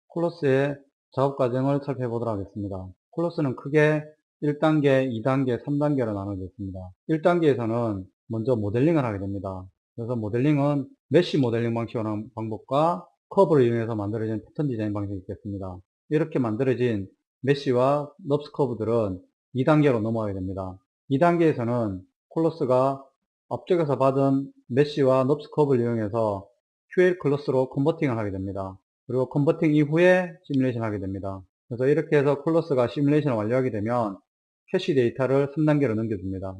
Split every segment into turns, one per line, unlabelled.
콜로스의 작업 과정을 살펴보도록 하겠습니다. 콜로스는 크게 1단계, 2단계, 3단계로 나눠져 있습니다. 1단계에서는 먼저 모델링을 하게 됩니다. 그래서 모델링은 메쉬 모델링 방식으로 하는 방법과 커브를 이용해서 만들어진 패턴 디자인 방식이 있겠습니다. 이렇게 만들어진 메쉬와 넙스 커브들은 2단계로 넘어가게 됩니다. 2단계에서는 콜로스가 앞쪽에서 받은 메쉬와 넙스 커브를 이용해서 QL 클래스로 컨버팅을 하게 됩니다. 그리고 컨버팅 이후에 시뮬레이션 하게 됩니다. 그래서 이렇게 해서 콜로스가 시뮬레이션을 완료하게 되면 캐시 데이터를 3단계로 넘겨줍니다.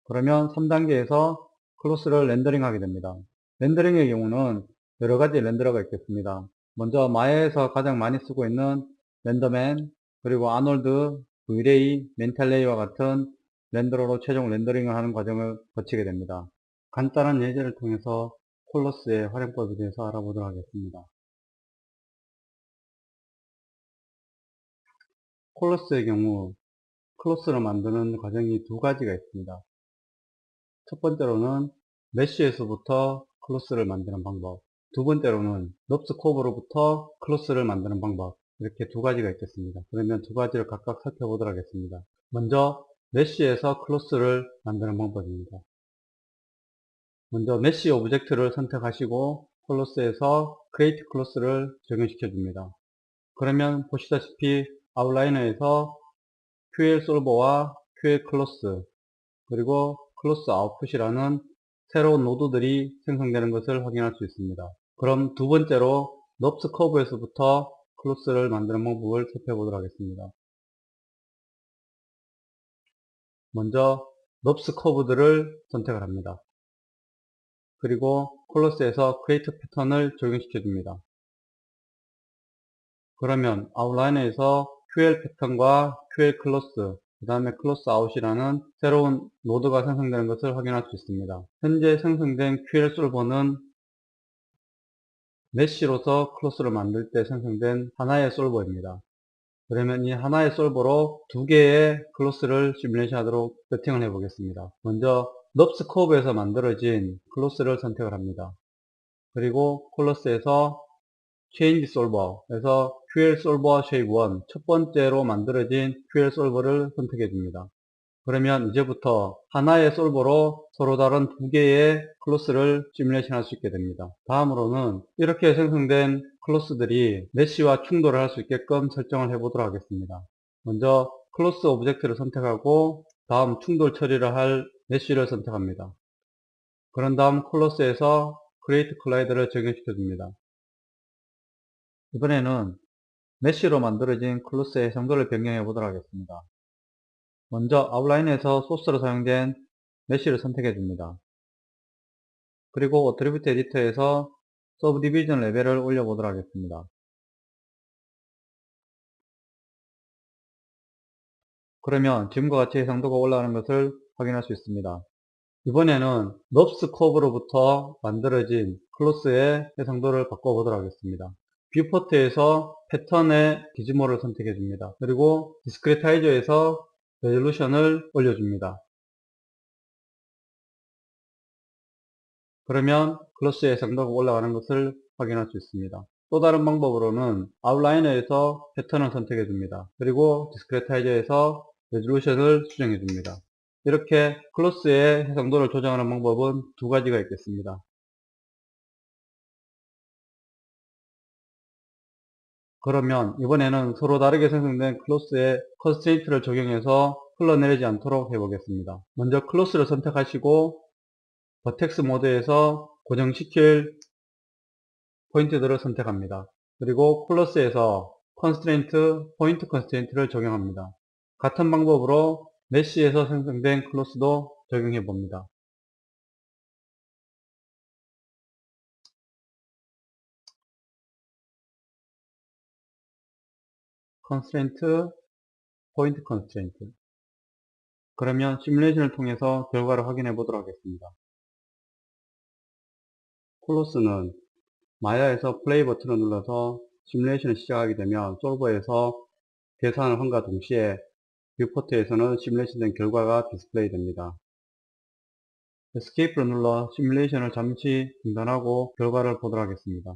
그러면 3단계에서 클로스를 렌더링 하게 됩니다. 렌더링의 경우는 여러 가지 렌더러가 있겠습니다. 먼저 마야에서 가장 많이 쓰고 있는 렌더맨, 그리고 아놀드, 브이레이, 멘탈레이와 같은 렌더러로 최종 렌더링을 하는 과정을 거치게 됩니다. 간단한 예제를 통해서 콜로스의 활용법에 대해서 알아보도록 하겠습니다. 콜로스의 경우 클로스를 만드는 과정이 두 가지가 있습니다. 첫 번째로는 메쉬에서부터 클로스를 만드는 방법, 두 번째로는 넙스 컵으로부터 클로스를 만드는 방법, 이렇게 두 가지가 있겠습니다. 그러면 두 가지를 각각 살펴보도록 하겠습니다. 먼저 메쉬에서 클로스를 만드는 방법입니다. 먼저 메쉬 오브젝트를 선택하시고 클로스에서 크리에이트 클로스를 적용시켜 줍니다. 그러면 보시다시피 아웃라이너에서 QL 솔버와 QL 클로스, 그리고 클로스 아웃풋이라는 새로운 노드들이 생성되는 것을 확인할 수 있습니다. 그럼 두 번째로 넙스 커브에서부터 클로스를 만드는 방법을 살펴보도록 하겠습니다. 먼저 넙스 커브들을 선택을 합니다. 그리고 클로스에서 크리에이트 패턴을 적용시켜 줍니다. 그러면 아웃라이너에서 QL 패턴과 QL 클로스, 그 다음에 클로스 아웃이라는 새로운 노드가 생성되는 것을 확인할 수 있습니다. 현재 생성된 QL 솔버는 메쉬로서 클로스를 만들 때 생성된 하나의 솔버입니다. 그러면 이 하나의 솔버로 두 개의 클로스를 시뮬레이션 하도록 세팅을 해 보겠습니다. 먼저 넙스 커브에서 만들어진 클로스를 선택을 합니다. 그리고 클로스에서 Change Solver에서 QL Solver Shape 1 첫 번째로 만들어진 QL 솔버를 선택해 줍니다. 그러면 이제부터 하나의 솔버로 서로 다른 두 개의 클로스를 시뮬레이션 할 수 있게 됩니다. 다음으로는 이렇게 생성된 클로스들이 메쉬와 충돌을 할 수 있게끔 설정을 해 보도록 하겠습니다. 먼저 클로스 오브젝트를 선택하고 다음 충돌 처리를 할 메쉬를 선택합니다. 그런 다음 클로스에서 Create Collider를 적용시켜 줍니다. 이번에는 메쉬로 만들어진 클로스의 정도를 변경해 보도록 하겠습니다. 먼저 아웃라인에서 소스로 사용된 메쉬를 선택해 줍니다. 그리고 어트리뷰트 에디터에서 서브디비전 레벨을 올려보도록 하겠습니다. 그러면 지금과 같이 해상도가 올라가는 것을 확인할 수 있습니다. 이번에는 넙스 커브로부터 만들어진 클로스의 해상도를 바꿔보도록 하겠습니다. 뷰포트에서 패턴의 디지모를 선택해 줍니다. 그리고 디스크리타이저에서 레졸루션을 올려줍니다. 그러면 클로스의 해상도가 올라가는 것을 확인할 수 있습니다. 또 다른 방법으로는 아웃라이너에서 패턴을 선택해 줍니다. 그리고 디스크리타이저에서 레졸루션을 수정해 줍니다. 이렇게 클로스의 해상도를 조정하는 방법은 두 가지가 있겠습니다. 그러면 이번에는 서로 다르게 생성된 클로스에 컨스트레인트를 적용해서 흘러내리지 않도록 해보겠습니다. 먼저 클로스를 선택하시고 버텍스 모드에서 고정시킬 포인트들을 선택합니다. 그리고 클로스에서 컨스트레인트, 포인트 컨스트레인트를 적용합니다. 같은 방법으로 메쉬에서 생성된 클로스도 적용해 봅니다. 컨스트레인트, 포인트 컨스트레인트. 그러면 시뮬레이션을 통해서 결과를 확인해 보도록 하겠습니다. 클로스는 마야에서 플레이 버튼을 눌러서 시뮬레이션을 시작하게 되면 솔버에서 계산을 함과 동시에 뷰포트에서는 시뮬레이션된 결과가 디스플레이 됩니다. 에스케이프를 눌러 시뮬레이션을 잠시 중단하고 결과를 보도록 하겠습니다.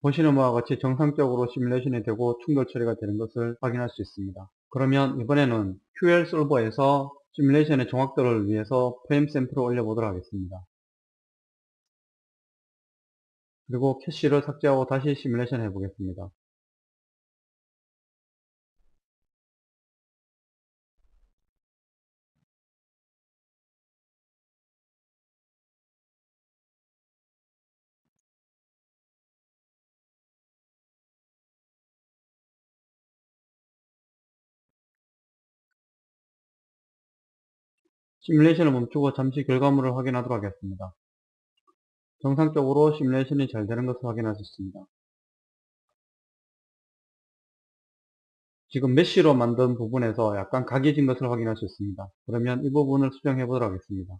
보시는 바와 같이 정상적으로 시뮬레이션이 되고 충돌 처리가 되는 것을 확인할 수 있습니다. 그러면 이번에는 QL 솔버에서 시뮬레이션의 정확도를 위해서 프레임 샘플을 올려보도록 하겠습니다. 그리고 캐시를 삭제하고 다시 시뮬레이션 해보겠습니다. 시뮬레이션을 멈추고 잠시 결과물을 확인하도록 하겠습니다. 정상적으로 시뮬레이션이 잘 되는 것을 확인할 수 있습니다. 지금 메쉬로 만든 부분에서 약간 각이 진 것을 확인할 수 있습니다. 그러면 이 부분을 수정해 보도록 하겠습니다.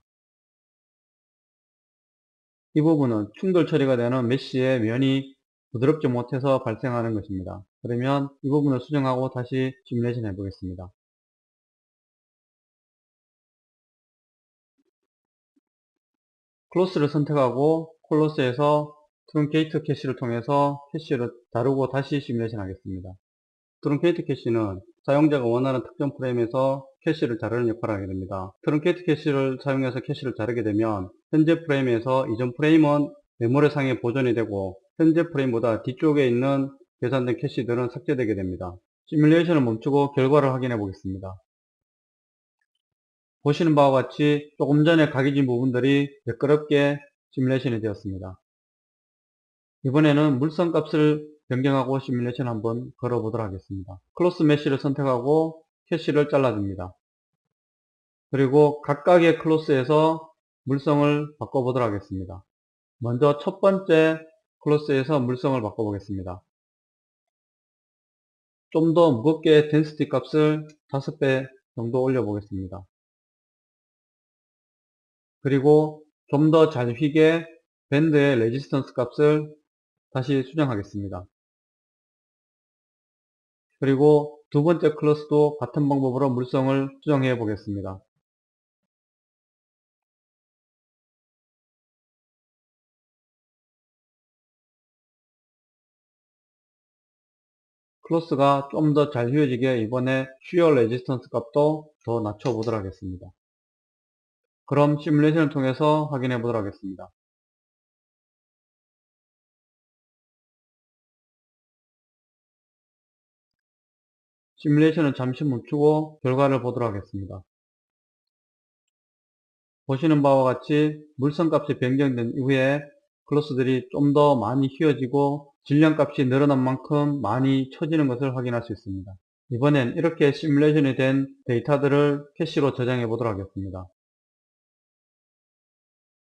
이 부분은 충돌 처리가 되는 메쉬의 면이 부드럽지 못해서 발생하는 것입니다. 그러면 이 부분을 수정하고 다시 시뮬레이션 해 보겠습니다. 클로스를 선택하고 콜로스에서 트룬케이트 캐시를 통해서 캐시를 다루고 다시 시뮬레이션 하겠습니다. 트룬케이트 캐시는 사용자가 원하는 특정 프레임에서 캐시를 자르는 역할을 하게 됩니다. 트룬케이트 캐시를 사용해서 캐시를 자르게 되면 현재 프레임에서 이전 프레임은 메모리상에 보존이 되고 현재 프레임보다 뒤쪽에 있는 계산된 캐시들은 삭제되게 됩니다. 시뮬레이션을 멈추고 결과를 확인해 보겠습니다. 보시는 바와 같이 조금 전에 각이진 부분들이 매끄럽게 시뮬레이션이 되었습니다. 이번에는 물선 값을 변경하고 시뮬레이션 한번 걸어보도록 하겠습니다. 클로스 메쉬를 선택하고 캐시를 잘라줍니다. 그리고 각각의 클로스에서 물성을 바꿔보도록 하겠습니다. 먼저 첫 번째 클로스에서 물성을 바꿔보겠습니다. 좀 더 무겁게 덴시티 값을 5배 정도 올려보겠습니다. 그리고 좀 더 잘 휘게 밴드의 레지스턴스 값을 다시 수정하겠습니다. 그리고 두 번째 클러스도 같은 방법으로 물성을 수정해 보겠습니다. 클로스가 좀 더 잘 휘어지게 이번에 쉬어 레지스턴스 값도 더 낮춰 보도록 하겠습니다. 그럼 시뮬레이션을 통해서 확인해 보도록 하겠습니다. 시뮬레이션을 잠시 멈추고 결과를 보도록 하겠습니다. 보시는 바와 같이 물성값이 변경된 이후에 클로스들이 좀 더 많이 휘어지고 질량값이 늘어난 만큼 많이 처지는 것을 확인할 수 있습니다. 이번엔 이렇게 시뮬레이션이 된 데이터들을 캐시로 저장해 보도록 하겠습니다.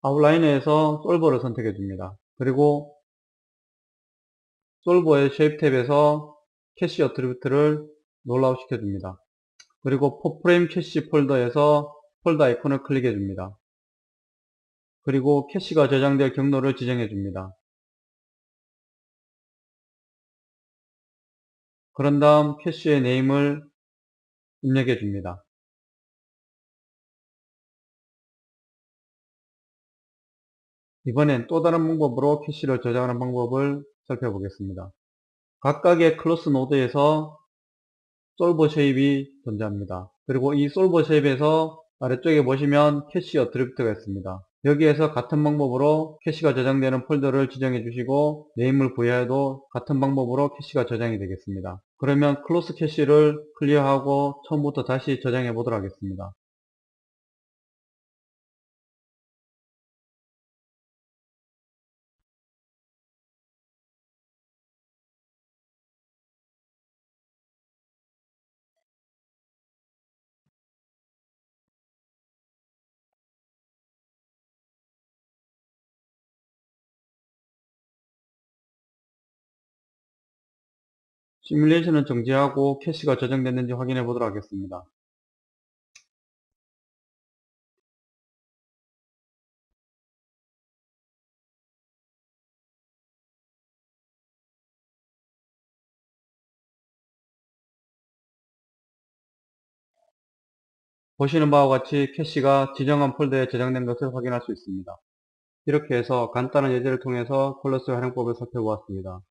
아웃라이너에서 솔버를 선택해 줍니다. 그리고 솔버의 쉐입 탭에서 캐시 어트리뷰트를 롤아웃 시켜 줍니다. 그리고 포프레임 캐시 폴더에서 폴더 아이콘을 클릭해 줍니다. 그리고 캐시가 저장될 경로를 지정해 줍니다. 그런 다음 캐시의 네임을 입력해 줍니다. 이번엔 또 다른 방법으로 캐시를 저장하는 방법을 살펴보겠습니다. 각각의 클로스 노드에서 솔버 쉐입이 존재합니다. 그리고 이 솔버 쉐입에서 아래쪽에 보시면 캐시 어트리뷰트가 있습니다. 여기에서 같은 방법으로 캐시가 저장되는 폴더를 지정해 주시고 네임을 부여해도 같은 방법으로 캐시가 저장이 되겠습니다. 그러면 클로스 캐시를 클리어하고 처음부터 다시 저장해 보도록 하겠습니다. 시뮬레이션을 정지하고 캐시가 저장됐는지 확인해 보도록 하겠습니다. 보시는 바와 같이 캐시가 지정한 폴더에 저장된 것을 확인할 수 있습니다. 이렇게 해서 간단한 예제를 통해서 콜러스 활용법을 살펴보았습니다.